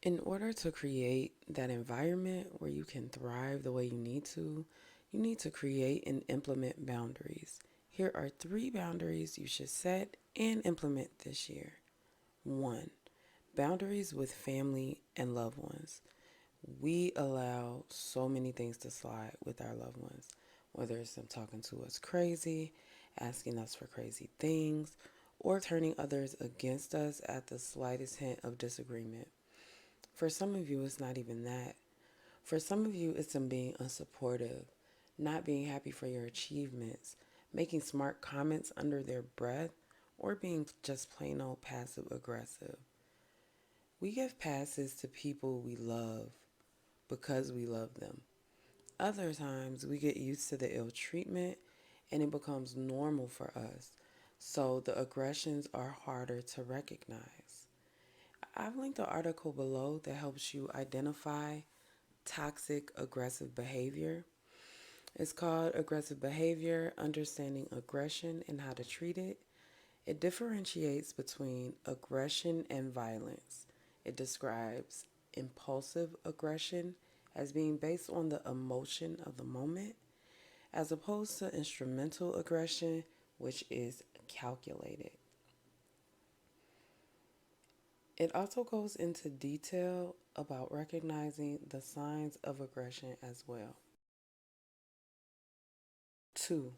In order to create that environment where you can thrive the way you need to create and implement boundaries. Here are 3 boundaries you should set and implement this year. 1. Boundaries with family and loved ones. We allow so many things to slide with our loved ones, whether it's them talking to us crazy, asking us for crazy things, or turning others against us at the slightest hint of disagreement. For some of you, it's not even that. For some of you, it's them being unsupportive, not being happy for your achievements, making smart comments under their breath, or being just plain old passive aggressive. We give passes to people we love because we love them. Other times, we get used to the ill treatment and it becomes normal for us, so the aggressions are harder to recognize. I've linked an article below that helps you identify toxic aggressive behavior. It's called Aggressive Behavior Understanding Aggression and How to Treat It. It differentiates between aggression and violence. It describes impulsive aggression as being based on the emotion of the moment, as opposed to instrumental aggression, which is calculated. It also goes into detail about recognizing the signs of aggression as well. 2.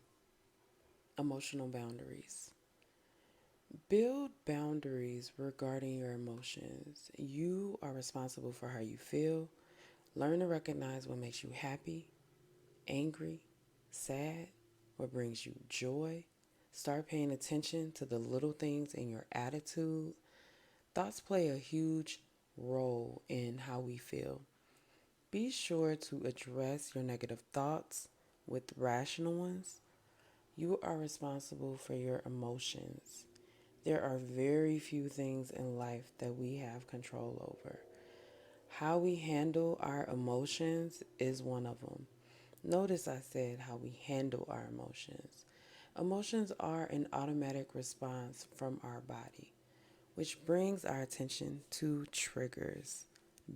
Emotional boundaries. Build boundaries regarding your emotions. You are responsible for how you feel. Learn to recognize what makes you happy, angry, sad, what brings you joy. Start paying attention to the little things in your attitude. Thoughts play a huge role in how we feel. Be sure to address your negative thoughts with rational ones. You are responsible for your emotions. There are very few things in life that we have control over. How we handle our emotions is one of them. Notice I said how we handle our emotions. Emotions are an automatic response from our body, which brings our attention to triggers.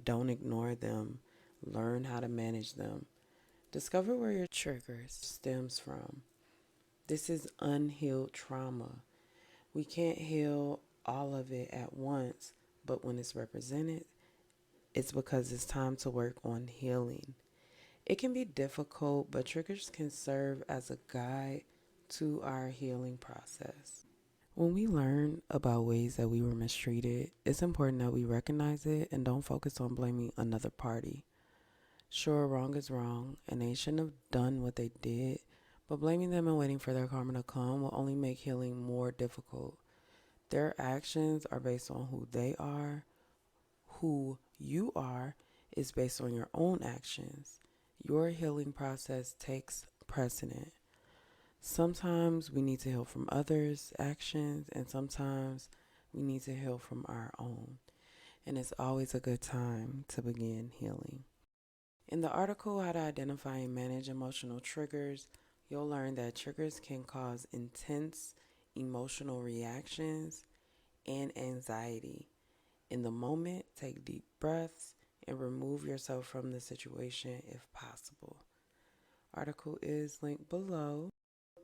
Don't ignore them. Learn how to manage them. Discover where your triggers stems from. This is unhealed trauma. We can't heal all of it at once, but when it's represented, it's because it's time to work on healing. It can be difficult, but triggers can serve as a guide to our healing process. When we learn about ways that we were mistreated, it's important that we recognize it and don't focus on blaming another party. Sure, wrong is wrong, and they shouldn't have done what they did, but blaming them and waiting for their karma to come will only make healing more difficult. Their actions are based on who they are. Who you are is based on your own actions. Your healing process takes precedent. Sometimes we need to heal from others' actions, and sometimes we need to heal from our own. And it's always a good time to begin healing. In the article, How to Identify and Manage Emotional Triggers, you'll learn that triggers can cause intense emotional reactions and anxiety. In the moment, take deep breaths and remove yourself from the situation if possible. Article is linked below.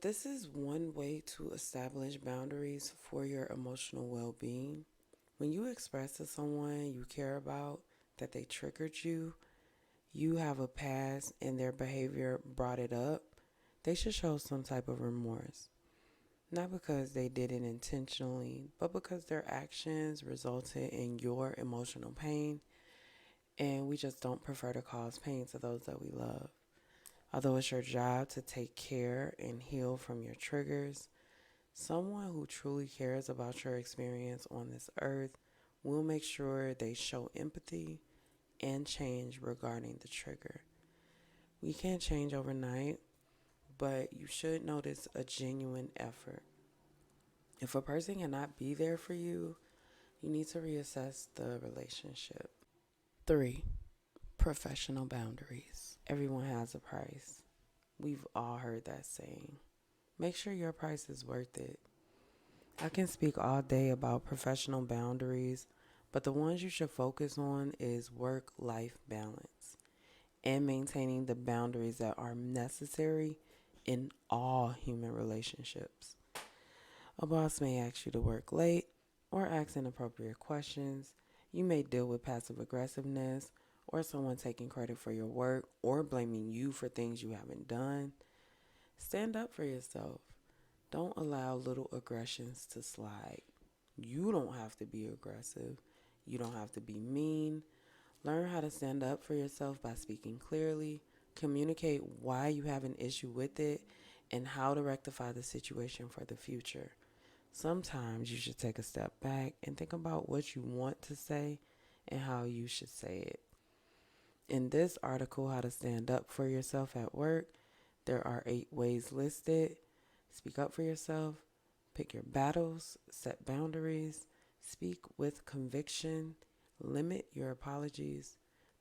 This is one way to establish boundaries for your emotional well-being. When you express to someone you care about that they triggered you, you have a past and their behavior brought it up, they should show some type of remorse. Not because they did it intentionally, but because their actions resulted in your emotional pain, and we just don't prefer to cause pain to those that we love. Although it's your job to take care and heal from your triggers, someone who truly cares about your experience on this earth will make sure they show empathy and change regarding the trigger. We can't change overnight, but you should notice a genuine effort. If a person cannot be there for you, you need to reassess the relationship. 3. Professional boundaries. Everyone has a price. We've all heard that saying. Make sure your price is worth it. I can speak all day about professional boundaries, But the ones you should focus on is work-life balance and maintaining the boundaries that are necessary in all human relationships. A boss may ask you to work late or ask inappropriate questions. You may deal with passive aggressiveness or someone taking credit for your work or blaming you for things you haven't done. Stand up for yourself. Don't allow little aggressions to slide. You don't have to be aggressive. You don't have to be mean. Learn how to stand up for yourself by speaking clearly. Communicate why you have an issue with it and how to rectify the situation for the future. Sometimes you should take a step back and think about what you want to say and how you should say it. In this article, How to Stand Up for Yourself at Work, there are 8 ways listed. Speak up for yourself, pick your battles, set boundaries, speak with conviction, limit your apologies,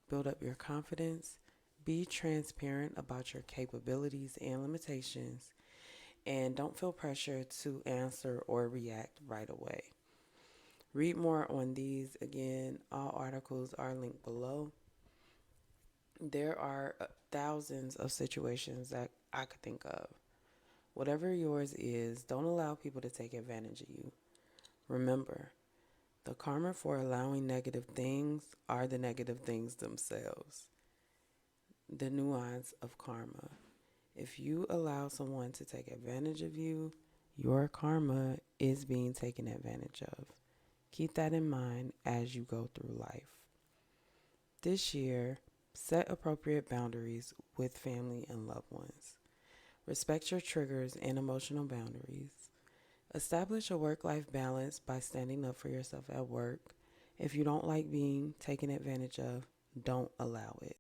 build up your confidence, be transparent about your capabilities and limitations, and don't feel pressure to answer or react right away. Read more on these. Again, all articles are linked below. There are thousands of situations that I could think of. Whatever yours is, don't allow people to take advantage of you. Remember, the karma for allowing negative things are the negative things themselves. The nuance of karma. If you allow someone to take advantage of you, your karma is being taken advantage of. Keep that in mind as you go through life. This year, set appropriate boundaries with family and loved ones. Respect your triggers and emotional boundaries. Establish a work-life balance by standing up for yourself at work. If you don't like being taken advantage of, don't allow it.